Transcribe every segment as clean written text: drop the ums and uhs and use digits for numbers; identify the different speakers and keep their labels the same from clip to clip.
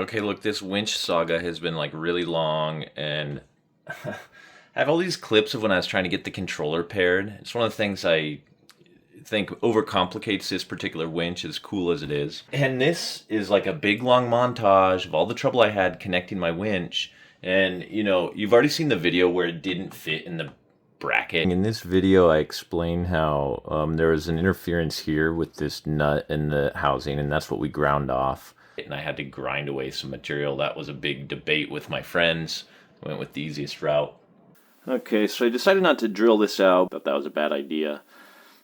Speaker 1: Okay, look, this winch saga has been like really long, and I have all these clips of when I was trying to get the controller paired. It's one of the things I think overcomplicates this particular winch, as cool as it is. And this is like a big long montage of all the trouble I had connecting my winch. And you know, you've already seen the video where it didn't fit in the bracket. In this video, I explain how there was an interference here with this nut in the housing, and that's what we ground off. And I had to grind away some material. That was a big debate with my friends. I went with the easiest route. Okay, so I decided not to drill this out. Thought that was a bad idea.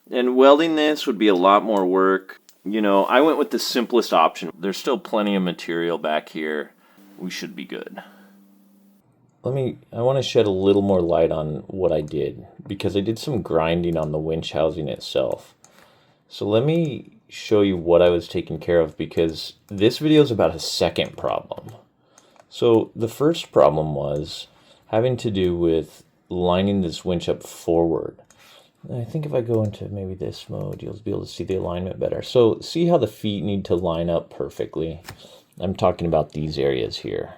Speaker 1: And welding this would be a lot more work. You know, I went with the simplest option. There's still plenty of material back here. We should be good. I want to shed a little more light on what I did, because I did some grinding on the winch housing itself. So let me show you what I was taking care of, because this video is about a second problem. So the first problem was having to do with lining this winch up forward. I think if I go into maybe this mode, you'll be able to see the alignment better. So see how the feet need to line up perfectly? I'm talking about these areas here.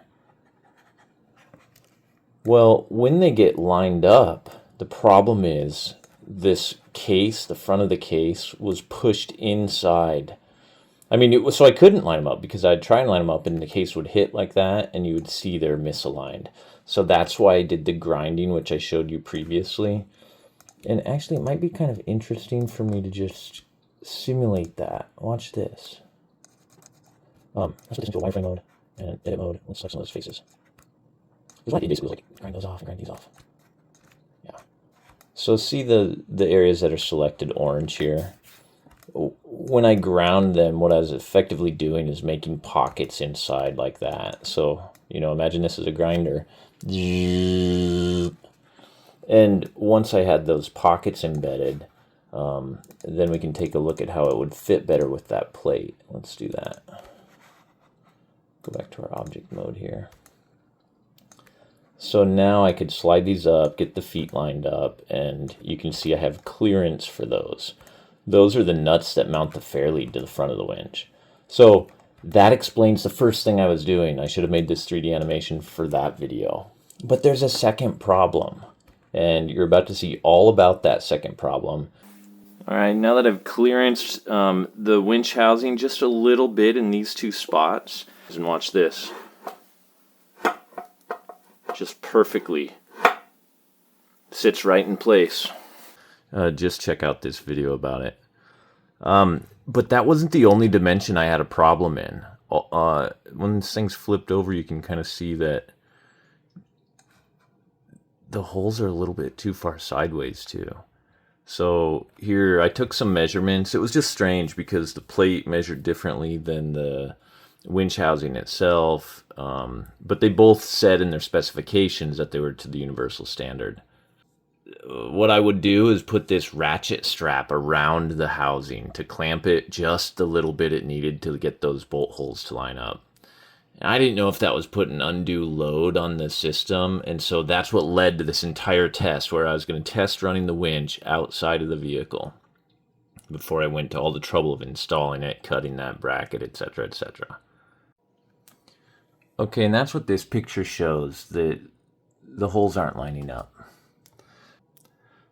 Speaker 1: Well, when they get lined up, the problem is this case, the front of the case, was pushed inside. I mean, so I couldn't line them up, because I'd try and line them up and the case would hit like that and you would see they're misaligned. So that's why I did the grinding, which I showed you previously. And actually, it might be kind of interesting for me to just simulate that. Watch this. Let's put this into a wireframe mode and edit mode. Let's select some of those faces. Because what I did basically was like grind those off and grind these off. Yeah. So see the areas that are selected orange here? When I ground them, what I was effectively doing is making pockets inside like that. So, you know, imagine this is a grinder. And once I had those pockets embedded, then we can take a look at how it would fit better with that plate. Let's do that. Go back to our object mode here. So now I could slide these up, get the feet lined up, and you can see I have clearance for those. Those are the nuts that mount the fairlead to the front of the winch. So that explains the first thing I was doing. I should have made this 3D animation for that video. But there's a second problem, and you're about to see all about that second problem. All right, now that I've clearanced the winch housing just a little bit in these two spots, and watch this. Just perfectly sits right in place. Just check out this video about it. But that wasn't the only dimension I had a problem in. When this thing's flipped over, you can kind of see that the holes are a little bit too far sideways too. So here I took some measurements. It was just strange because the plate measured differently than the winch housing itself, but they both said in their specifications that they were to the universal standard. What I would do is put this ratchet strap around the housing to clamp it just the little bit it needed to get those bolt holes to line up. And I didn't know if that was putting undue load on the system, and so that's what led to this entire test where I was going to test running the winch outside of the vehicle before I went to all the trouble of installing it, cutting that bracket, etc., etc. Okay, and that's what this picture shows. The holes aren't lining up.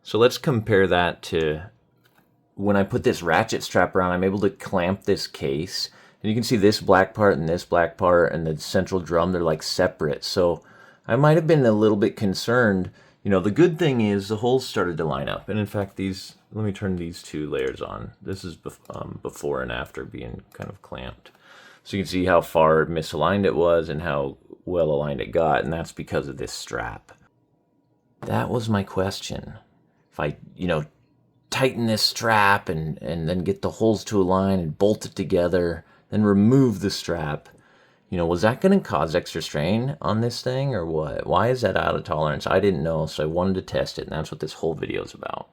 Speaker 1: So let's compare that to when I put this ratchet strap around. I'm able to clamp this case, and you can see this black part and this black part and the central drum, they're like separate. So I might have been a little bit concerned. You know, the good thing is the holes started to line up. And in fact, let me turn these two layers on. This is before and after being kind of clamped. So you can see how far misaligned it was and how well aligned it got, and that's because of this strap. That was my question. If I, you know, tighten this strap and then get the holes to align and bolt it together, then remove the strap, you know, was that going to cause extra strain on this thing or what? Why is that out of tolerance? I didn't know, so I wanted to test it, and that's what this whole video is about.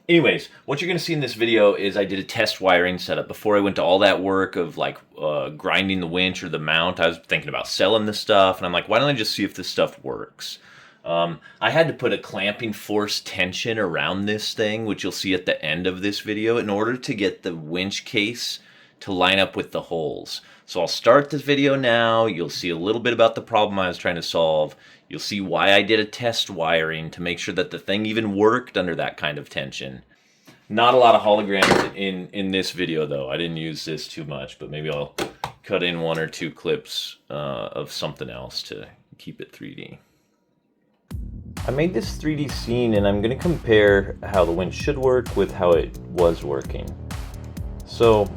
Speaker 1: Anyways, what you're going to see in this video is I did a test wiring setup. Before I went to all that work of like grinding the winch or the mount, I was thinking about selling this stuff, and I'm like, why don't I just see if this stuff works? I had to put a clamping force tension around this thing, which you'll see at the end of this video, in order to get the winch case to line up with the holes. So I'll start this video now. You'll see a little bit about the problem I was trying to solve. You'll see why I did a test wiring to make sure that the thing even worked under that kind of tension. Not a lot of holograms in this video though. I didn't use this too much, but maybe I'll cut in 1 or 2 clips of something else to keep it 3D. I made this 3D scene and I'm going to compare how the winch should work with how it was working. So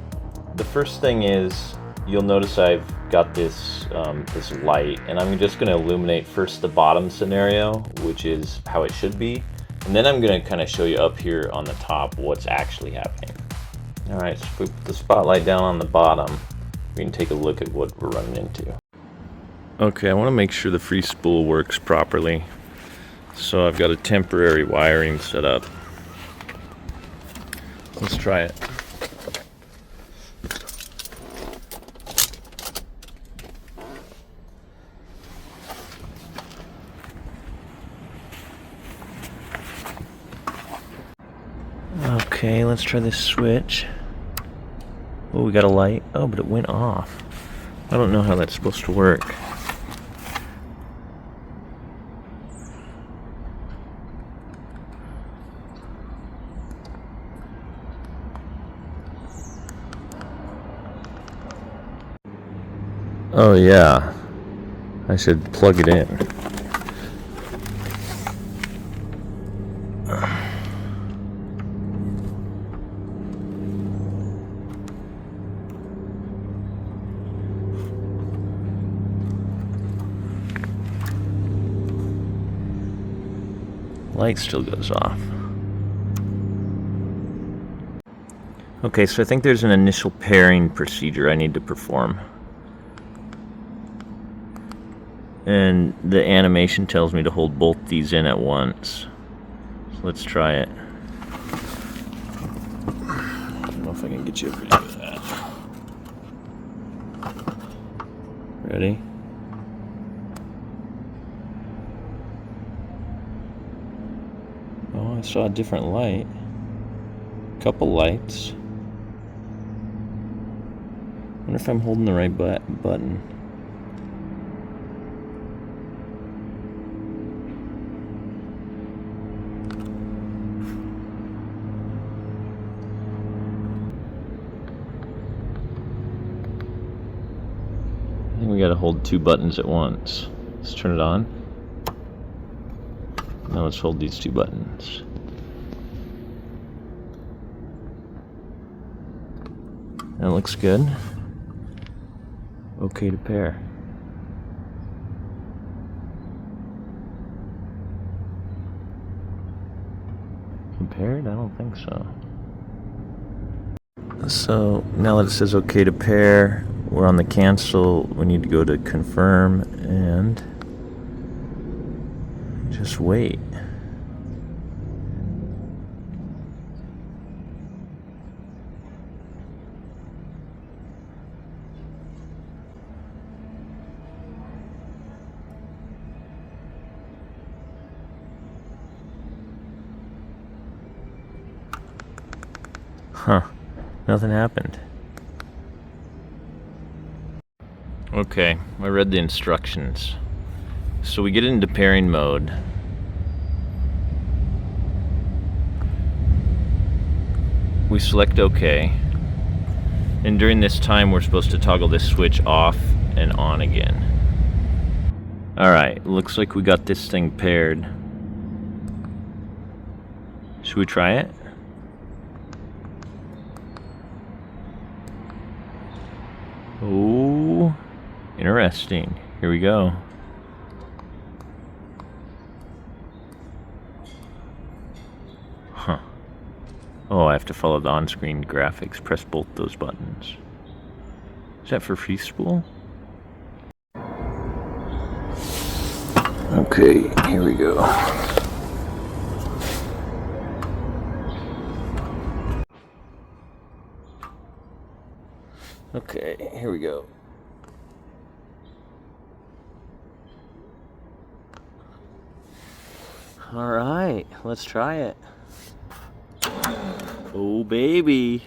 Speaker 1: the first thing is, you'll notice I've got this this light, and I'm just going to illuminate first the bottom scenario, which is how it should be, and then I'm going to kind of show you up here on the top what's actually happening. Alright, so if we put the spotlight down on the bottom, we can take a look at what we're running into. Okay, I want to make sure the free spool works properly, so I've got a temporary wiring set up. Let's try it. Okay, let's try this switch. Oh, we got a light. Oh, but it went off. I don't know how that's supposed to work. Oh yeah, I should plug it in. Light still goes off. Okay, so I think there's an initial pairing procedure I need to perform. And the animation tells me to hold both these in at once. So let's try it. I don't know if I can get you a video of that. Ready? Oh, I saw a different light. Couple lights. Wonder if I'm holding the right button. I think we gotta hold 2 buttons at once. Let's turn it on. Now let's hold these 2 buttons. That looks good. Okay to pair. Paired? I don't think so. So now that it says okay to pair, we're on the cancel. We need to go to confirm and just wait. Huh, nothing happened. Okay, I read the instructions. So we get into pairing mode. We select OK. And during this time we're supposed to toggle this switch off and on again. Alright, looks like we got this thing paired. Should we try it? Oh, interesting. Here we go. Huh. Oh, I have to follow the on-screen graphics. Press both those buttons. Is that for free spool? Okay, here we go. Okay, here we go. All right, let's try it. Oh, baby.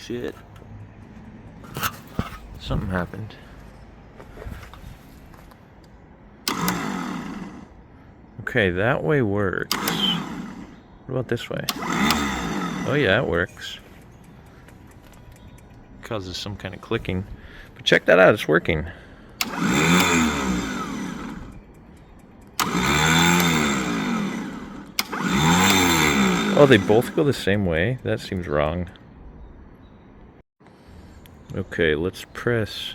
Speaker 1: shit. Something happened. Okay, that way works. What about this way? Oh yeah, it works. Causes some kind of clicking. But check that out, it's working. Oh, they both go the same way? That seems wrong. Okay, let's press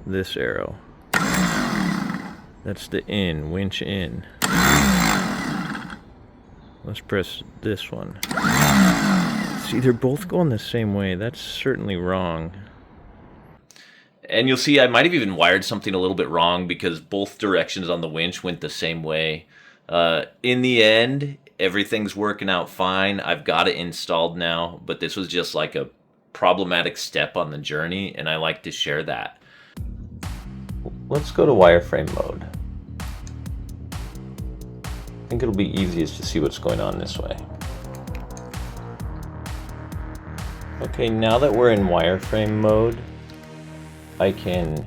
Speaker 1: this arrow. That's the in, winch in. Let's press this one. See, they're both going the same way. That's certainly wrong. And you'll see I might have even wired something a little bit wrong because both directions on the winch went the same way. In the end, everything's working out fine. I've got it installed now, but this was just like a problematic step on the journey, and I like to share that. Let's go to wireframe mode. I think it'll be easiest to see what's going on this way. Okay, now that we're in wireframe mode, I can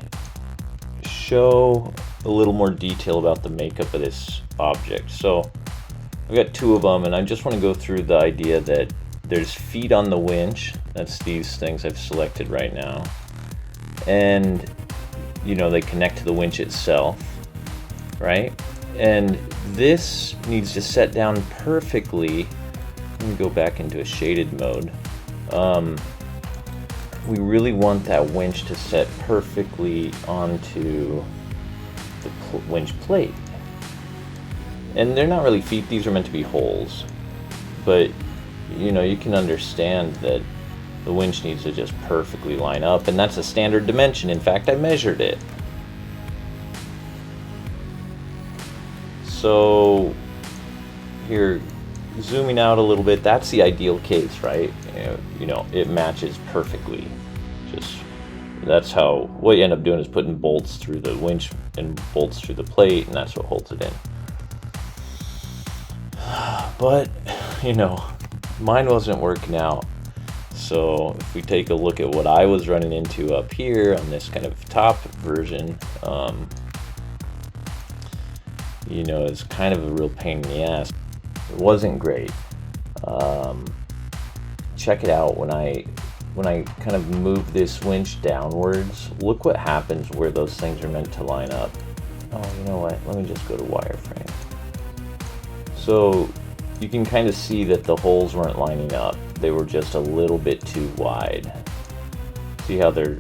Speaker 1: show a little more detail about the makeup of this object. So I've got two of them, and I just want to go through the idea that there's feet on the winch. That's these things I've selected right now. And, you know, they connect to the winch itself, right? And this needs to set down perfectly. Let me go back into a shaded mode. We really want that winch to set perfectly onto the winch plate. And they're not really feet, these are meant to be holes. But, you know, you can understand that the winch needs to just perfectly line up, and that's a standard dimension. In fact, I measured it. So here, zooming out a little bit, that's the ideal case, right? You know, it matches perfectly. Just, that's how, what you end up doing is putting bolts through the winch and bolts through the plate, and that's what holds it in. But, you know, mine wasn't working out. So if we take a look at what I was running into up here on this kind of top version, you know, it's kind of a real pain in the ass. It wasn't great. Check it out when I kind of move this winch downwards. Look what happens where those things are meant to line up. Oh, you know what? Let me just go to wireframe. So you can kind of see that the holes weren't lining up. They were just a little bit too wide. See how they're,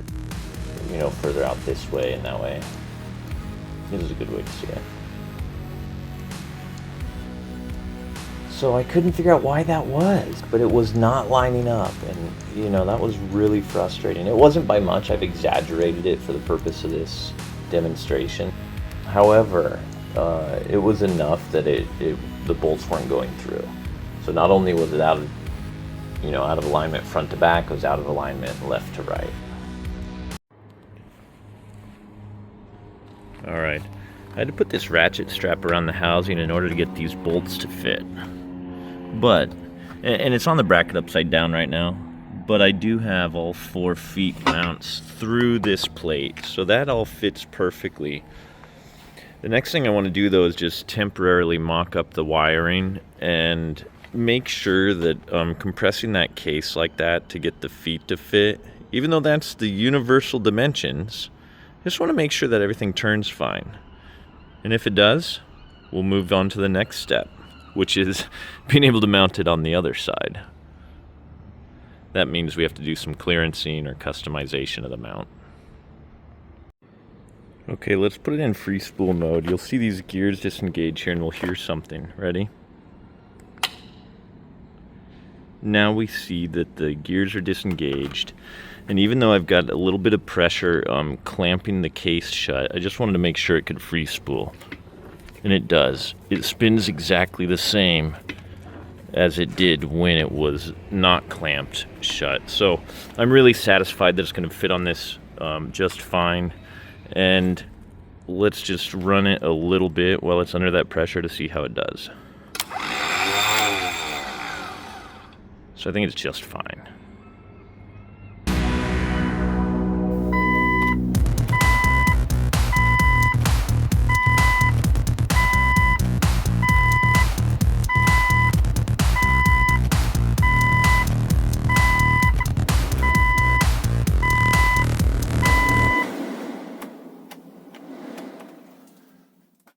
Speaker 1: you know, further out this way and that way. This is a good way to see it. So I couldn't figure out why that was, but it was not lining up, and you know, that was really frustrating. It wasn't by much, I've exaggerated it for the purpose of this demonstration. However, it was enough that the bolts weren't going through. So not only was it out of alignment front to back, it was out of alignment left to right. All right, I had to put this ratchet strap around the housing in order to get these bolts to fit. But, and it's on the bracket upside down right now, but I do have all 4 feet mounts through this plate, so that all fits perfectly. The next thing I want to do though is just temporarily mock up the wiring and make sure that I'm compressing that case like that to get the feet to fit. Even though that's the universal dimensions, I just want to make sure that everything turns fine. And if it does, we'll move on to the next step, which is being able to mount it on the other side. That means we have to do some clearancing or customization of the mount. Okay, let's put it in free spool mode. You'll see these gears disengage here and we'll hear something. Ready? Now we see that the gears are disengaged, and even though I've got a little bit of pressure clamping the case shut, I just wanted to make sure it could free spool. And it does. It spins exactly the same as it did when it was not clamped shut. So I'm really satisfied that it's going to fit on this just fine. And let's just run it a little bit while it's under that pressure to see how it does. So I think it's just fine.